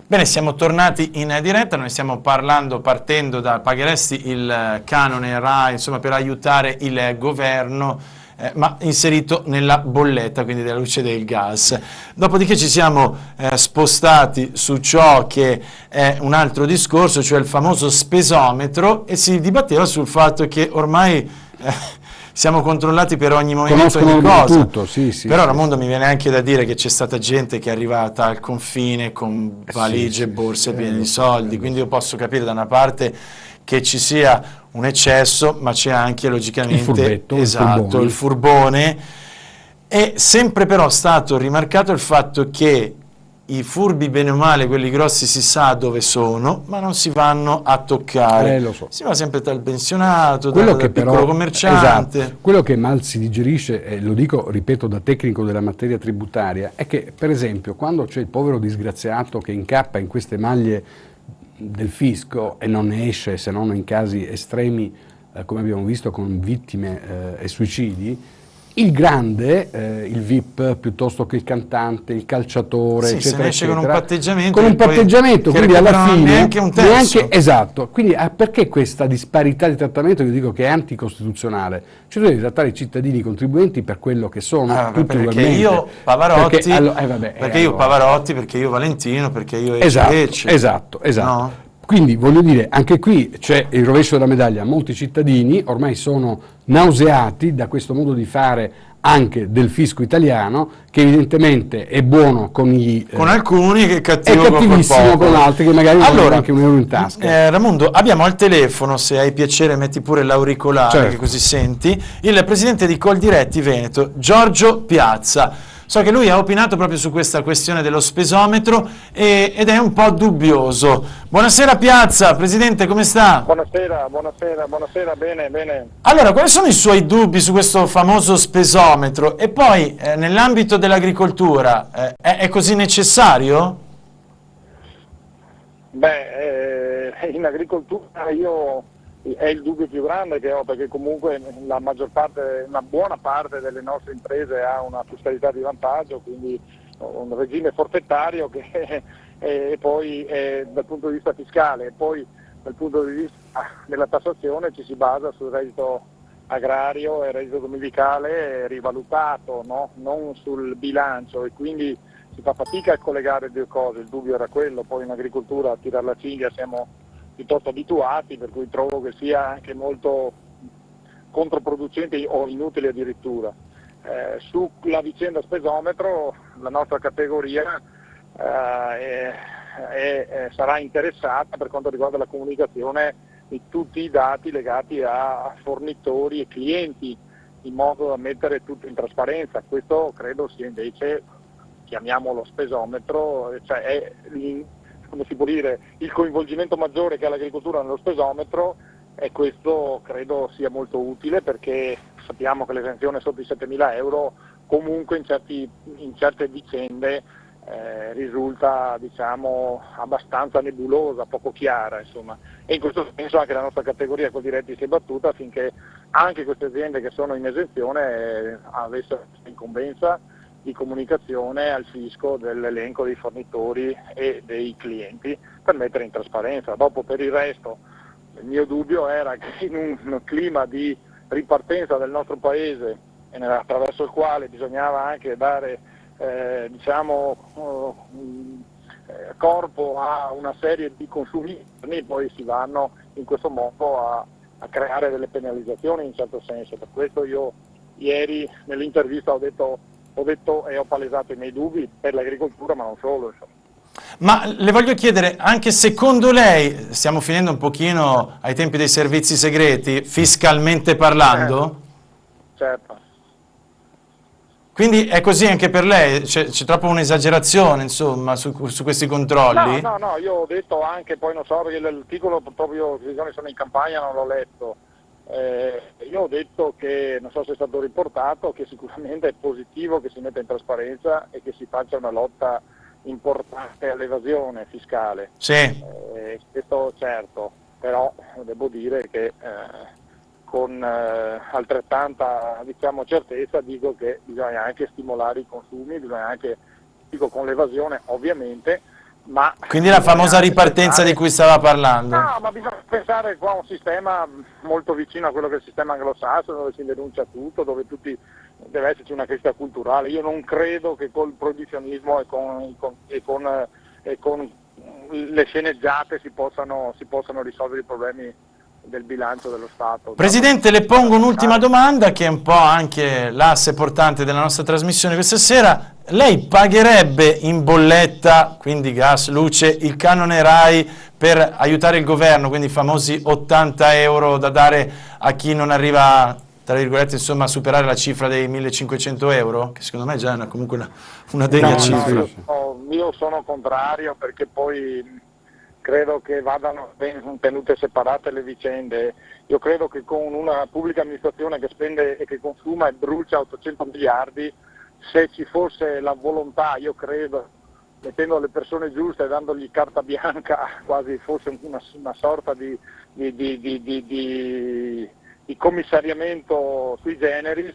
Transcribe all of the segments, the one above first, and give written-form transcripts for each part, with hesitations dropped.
Bene, siamo tornati in diretta, noi stiamo parlando partendo da pagheresti il canone RAI, insomma, per aiutare il governo, ma inserito nella bolletta, quindi della luce e del gas. Dopodiché ci siamo spostati su ciò che è un altro discorso, cioè il famoso spesometro, e si dibatteva sul fatto che ormai siamo controllati per ogni movimento, ogni cosa. Tutto, sì, Però sì, Raimondo, mi viene anche da dire che c'è stata gente che è arrivata al confine con valigie e borse piene di soldi, quindi io posso capire da una parte che ci sia un eccesso, ma c'è anche logicamente il furbetto, esatto, il furbone. È sempre però stato rimarcato il fatto che i furbi, bene o male, quelli grossi si sa dove sono, ma non si vanno a toccare. Lo so. Si va sempre dal pensionato, dal piccolo però, commerciante. Esatto. Quello che mal si digerisce, e lo dico, ripeto, da tecnico della materia tributaria, è che, per esempio, quando c'è il povero disgraziato che incappa in queste maglie del fisco e non ne esce se non in casi estremi, come abbiamo visto con vittime e suicidi, il grande, il VIP, piuttosto che il cantante, il calciatore, sì, eccetera, se ne esce eccetera, con un patteggiamento, con un patteggiamento, quindi alla fine neanche un terzo. esatto. Quindi perché questa disparità di trattamento? Io dico che è anticostituzionale. Cioè tu devi trattare i cittadini, i contribuenti per quello che sono, tutti perché ugualmente. Io Pavarotti, perché io Pavarotti, perché io Valentino, perché io Esatto. No? Quindi voglio dire, anche qui c'è il rovescio della medaglia, molti cittadini ormai sono nauseati da questo modo di fare anche del fisco italiano, che evidentemente è buono con alcuni, che è cattivissimo con altri che magari non hanno anche un euro in tasca. Raimondo, abbiamo al telefono, se hai piacere metti pure l'auricolare, certo, che così senti, il presidente di Coldiretti Veneto, Giorgio Piazza. So che lui ha opinato proprio su questa questione dello spesometro ed è un po' dubbioso. Buonasera Piazza, Presidente, come sta? Buonasera, bene. Allora, quali sono i suoi dubbi su questo famoso spesometro? E poi, nell'ambito dell'agricoltura, è così necessario? In agricoltura è il dubbio più grande che ho, perché comunque una buona parte delle nostre imprese ha una fiscalità di vantaggio, quindi un regime forfettario che e poi dal punto di vista fiscale, e poi dal punto di vista della tassazione ci si basa sul reddito agrario e reddito dominicale rivalutato, no? Non sul bilancio, e quindi si fa fatica a collegare due cose. Il dubbio era quello, poi in agricoltura a tirare la cinghia siamo piuttosto abituati, per cui trovo che sia anche molto controproducente o inutile addirittura. Sulla vicenda spesometro la nostra categoria sarà interessata per quanto riguarda la comunicazione di tutti i dati legati a fornitori e clienti, in modo da mettere tutto in trasparenza. Questo credo sia invece, chiamiamolo spesometro, cioè è come si può dire, il coinvolgimento maggiore che ha l'agricoltura nello spesometro, e questo credo sia molto utile, perché sappiamo che l'esenzione sotto i 7.000 euro comunque in certe vicende risulta, diciamo, abbastanza nebulosa, poco chiara, insomma. E in questo senso anche la nostra categoria Coldiretti si è battuta affinché anche queste aziende che sono in esenzione avessero incombenza di comunicazione al fisco dell'elenco dei fornitori e dei clienti, per mettere in trasparenza. Dopo, per il resto, il mio dubbio era che in un clima di ripartenza del nostro paese, attraverso il quale bisognava anche dare corpo a una serie di consumi, poi si vanno in questo modo a creare delle penalizzazioni in un certo senso. Per questo io ieri nell'intervista ho detto e ho palesato i miei dubbi per l'agricoltura, ma non solo, insomma. Ma le voglio chiedere, anche secondo lei, stiamo finendo un pochino ai tempi dei servizi segreti, fiscalmente parlando? Certo. Quindi è così anche per lei? C'è troppo un'esagerazione, insomma, su questi controlli? No, io ho detto anche, poi non so, perché l'articolo purtroppo io sono in campagna, non l'ho letto. Io ho detto che, non so se è stato riportato, che sicuramente è positivo che si metta in trasparenza e che si faccia una lotta importante all'evasione fiscale. Sì. Questo certo, però devo dire che con altrettanta, diciamo, certezza dico che bisogna anche stimolare i consumi, bisogna anche, dico, con l'evasione ovviamente, Quindi la famosa ripartenza di cui stava parlando. No, ma bisogna pensare qua a un sistema molto vicino a quello che è il sistema anglosassone, dove si denuncia tutto, dove deve esserci una crescita culturale. Io non credo che col proibizionismo e con le sceneggiate si possano risolvere i problemi del bilancio dello Stato. Presidente, le pongo un'ultima domanda che è un po' anche l'asse portante della nostra trasmissione questa sera. Lei pagherebbe in bolletta, quindi gas, luce, il canone RAI per aiutare il governo, quindi i famosi 80 euro da dare a chi non arriva, tra virgolette, insomma, a superare la cifra dei 1500 euro? Che secondo me già è comunque una degna cifra. Io sono contrario, perché poi credo che vadano ben tenute separate le vicende. Io credo che con una pubblica amministrazione che spende e che consuma e brucia 800 miliardi, se ci fosse la volontà, io credo, mettendo le persone giuste e dandogli carta bianca, quasi fosse una sorta di commissariamento sui generis,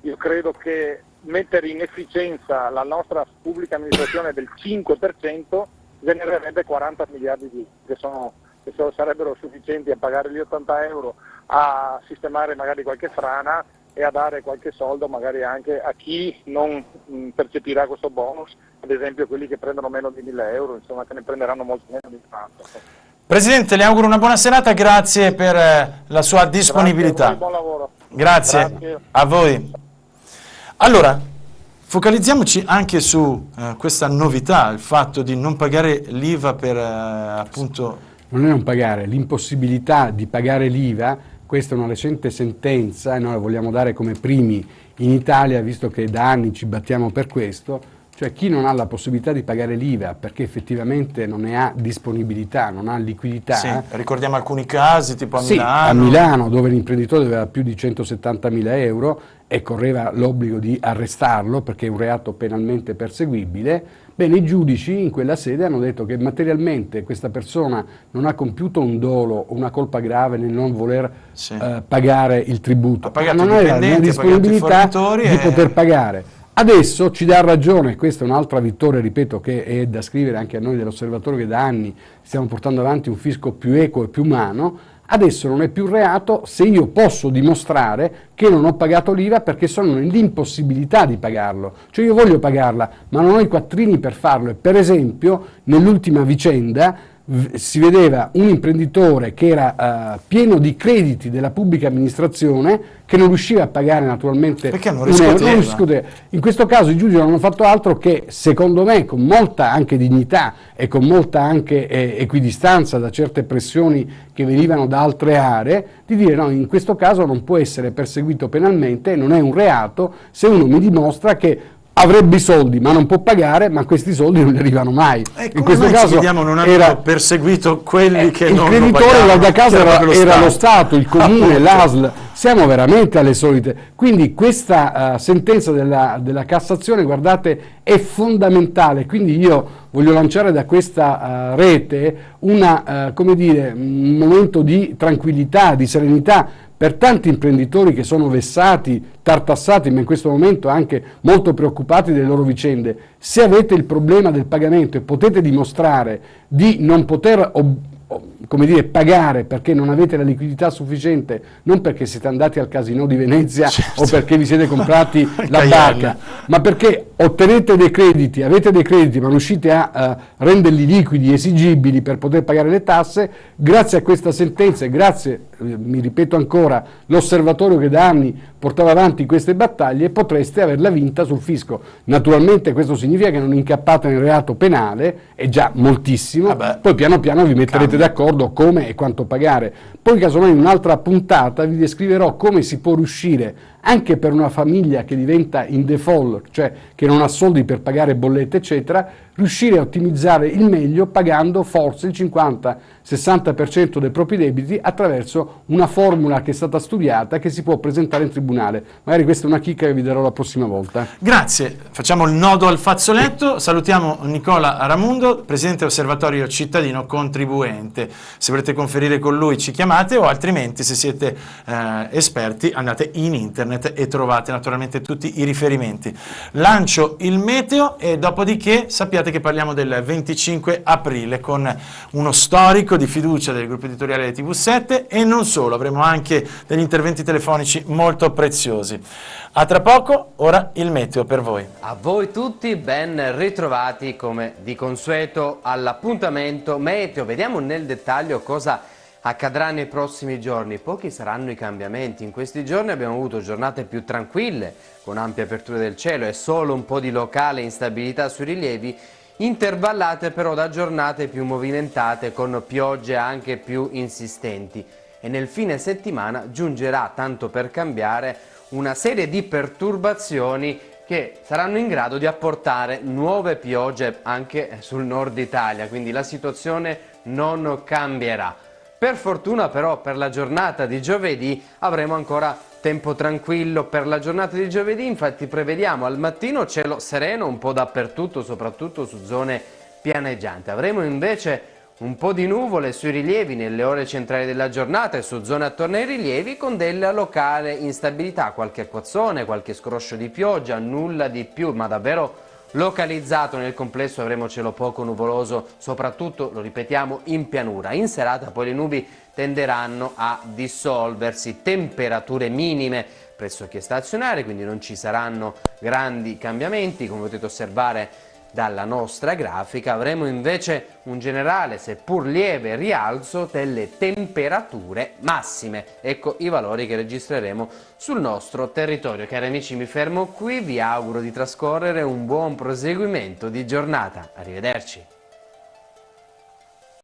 io credo che mettere in efficienza la nostra pubblica amministrazione del 5% genererebbe 40 miliardi che sarebbero sufficienti a pagare gli 80 euro, a sistemare magari qualche frana e a dare qualche soldo magari anche a chi non percepirà questo bonus, ad esempio quelli che prendono meno di 1000 euro, insomma, che ne prenderanno molto meno di tanto. Presidente, le auguro una buona serata, grazie per la sua disponibilità. Grazie a voi, buon lavoro. Grazie a voi. Allora, focalizziamoci anche su questa novità, il fatto di non pagare l'IVA per appunto... Non è non pagare, l'impossibilità di pagare l'IVA. Questa è una recente sentenza e noi la vogliamo dare come primi in Italia, visto che da anni ci battiamo per questo, cioè chi non ha la possibilità di pagare l'IVA perché effettivamente non ne ha disponibilità, non ha liquidità. Sì, ricordiamo alcuni casi, tipo a sì, Milano. A Milano, dove l'imprenditore aveva più di 170.000 euro e correva l'obbligo di arrestarlo perché è un reato penalmente perseguibile. Bene, i giudici in quella sede hanno detto che materialmente questa persona non ha compiuto un dolo o una colpa grave nel non voler pagare il tributo, ma non aveva la disponibilità di poter pagare. Adesso ci dà ragione, questa è un'altra vittoria, ripeto, che è da scrivere anche a noi dell'Osservatorio, che da anni stiamo portando avanti un fisco più equo e più umano. Adesso non è più reato se io posso dimostrare che non ho pagato l'IVA perché sono nell'impossibilità di pagarlo. Cioè io voglio pagarla, ma non ho i quattrini per farlo. E per esempio, nell'ultima vicenda si vedeva un imprenditore che era pieno di crediti della pubblica amministrazione che non riusciva a pagare naturalmente perché non riscuoteva. In questo caso i giudici non hanno fatto altro che, secondo me, con molta anche dignità e con molta anche equidistanza da certe pressioni che venivano da altre aree, di dire no, in questo caso non può essere perseguito penalmente, non è un reato se uno mi dimostra che avrebbe i soldi ma non può pagare, ma questi soldi non gli arrivano mai. In questo caso non hanno perseguito quelli che non il creditore, guarda caso, era lo Stato, il Comune, l'ASL. Siamo veramente alle solite. Quindi questa sentenza della Cassazione, guardate, è fondamentale. Quindi io voglio lanciare da questa rete come dire, un momento di tranquillità, di serenità per tanti imprenditori che sono vessati, tartassati, ma in questo momento anche molto preoccupati delle loro vicende. Se avete il problema del pagamento e potete dimostrare di non poter come dire, pagare perché non avete la liquidità sufficiente, non perché siete andati al Casinò di Venezia o perché vi siete comprati la barca, ma perché ottenete dei crediti, avete dei crediti ma non riuscite a renderli liquidi, esigibili per poter pagare le tasse, grazie a questa sentenza e grazie, mi ripeto ancora, l'Osservatorio che da anni portava avanti queste battaglie, potreste averla vinta sul fisco. Naturalmente questo significa che non incappate nel reato penale, è già moltissimo, poi piano piano vi metterete d'accordo come e quanto pagare. Poi casomai in un'altra puntata vi descriverò come si può riuscire anche per una famiglia che diventa in default, cioè che non ha soldi per pagare bollette eccetera, riuscire a ottimizzare il meglio pagando forse il 50-60% dei propri debiti attraverso una formula che è stata studiata che si può presentare in tribunale. Magari questa è una chicca che vi darò la prossima volta. Grazie, facciamo il nodo al fazzoletto, salutiamo Nicola Ramundo, Presidente dell'Osservatorio Cittadino Contribuente. Se volete conferire con lui ci chiamate o altrimenti se siete esperti andate in internet internet e trovate naturalmente tutti i riferimenti. Lancio il meteo e dopodiché sappiate che parliamo del 25 aprile con uno storico di fiducia del gruppo editoriale di TV7 e non solo, avremo anche degli interventi telefonici molto preziosi. A tra poco, ora il meteo per voi. A voi tutti ben ritrovati come di consueto all'appuntamento meteo. Vediamo nel dettaglio cosa accadrà nei prossimi giorni. Pochi saranno i cambiamenti. In questi giorni abbiamo avuto giornate più tranquille, con ampie aperture del cielo e solo un po' di locale instabilità sui rilievi, intervallate però da giornate più movimentate con piogge anche più insistenti. E nel fine settimana giungerà, tanto per cambiare, una serie di perturbazioni che saranno in grado di apportare nuove piogge anche sul nord Italia, quindi la situazione non cambierà. Per fortuna però per la giornata di giovedì avremo ancora tempo tranquillo. Per la giornata di giovedì infatti prevediamo al mattino cielo sereno un po' dappertutto, soprattutto su zone pianeggianti. Avremo invece un po' di nuvole sui rilievi nelle ore centrali della giornata e su zone attorno ai rilievi con della locale instabilità, qualche acquazzone, qualche scroscio di pioggia, nulla di più, ma davvero localizzato. Nel complesso avremo cielo poco nuvoloso, soprattutto, lo ripetiamo, in pianura. In serata poi le nubi tenderanno a dissolversi, temperature minime pressoché stazionarie, quindi non ci saranno grandi cambiamenti, come potete osservare dalla nostra grafica. Avremo invece un generale, seppur lieve, rialzo delle temperature massime. Ecco i valori che registreremo sul nostro territorio. Cari amici, mi fermo qui, vi auguro di trascorrere un buon proseguimento di giornata. Arrivederci.